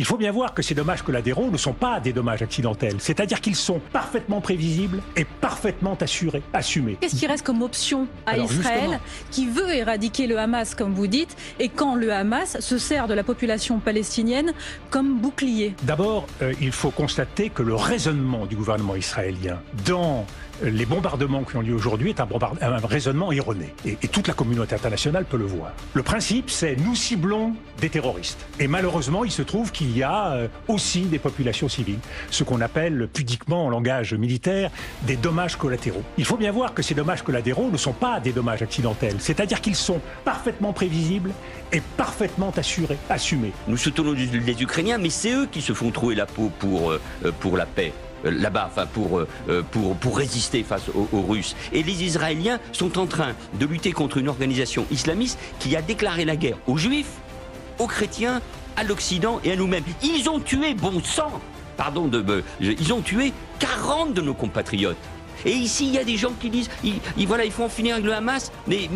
Il faut bien voir que ces dommages collatéraux ne sont pas des dommages accidentels, c'est-à-dire qu'ils sont parfaitement prévisibles et parfaitement assumés. Qu'est-ce qui reste comme option à Israël qui veut éradiquer le Hamas, comme vous dites, et quand le Hamas se sert de la population palestinienne comme bouclier? D'abord, il faut constater que le raisonnement du gouvernement israélien dans les bombardements qui ont lieu aujourd'hui est un raisonnement erroné. Et toute la communauté internationale peut le voir. Le principe, c'est nous ciblons des terroristes. Et malheureusement, il se trouve qu'il y a aussi des populations civiles. Ce qu'on appelle pudiquement en langage militaire des dommages collatéraux. Il faut bien voir que ces dommages collatéraux ne sont pas des dommages accidentels. C'est-à-dire qu'ils sont parfaitement prévisibles et parfaitement assumés. Nous soutenons les Ukrainiens, mais c'est eux qui se font trouer la peau pour la paix. Là-bas, enfin pour résister face aux Russes. Et les Israéliens sont en train de lutter contre une organisation islamiste qui a déclaré la guerre aux Juifs, aux chrétiens, à l'Occident et à nous-mêmes. Ils ont tué, bon sang, ils ont tué 40 de nos compatriotes. Et ici, il y a des gens qui disent, voilà, il faut en finir avec le Hamas, mais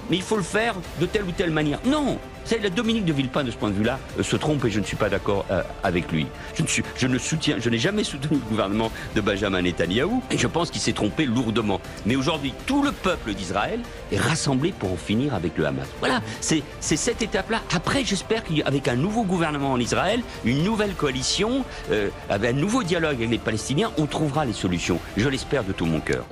il faut le faire de telle ou telle manière. Non, Dominique de Villepin, de ce point de vue-là, se trompe et je ne suis pas d'accord avec lui. Je n'ai jamais soutenu le gouvernement de Benjamin Netanyahou et je pense qu'il s'est trompé lourdement. Mais aujourd'hui, tout le peuple d'Israël est rassemblé pour en finir avec le Hamas. Voilà, c'est cette étape-là. Après, j'espère qu'avec un nouveau gouvernement en Israël, une nouvelle coalition, avec un nouveau dialogue avec les Palestiniens, on trouvera les solutions. Je l'espère de tout mon cœur.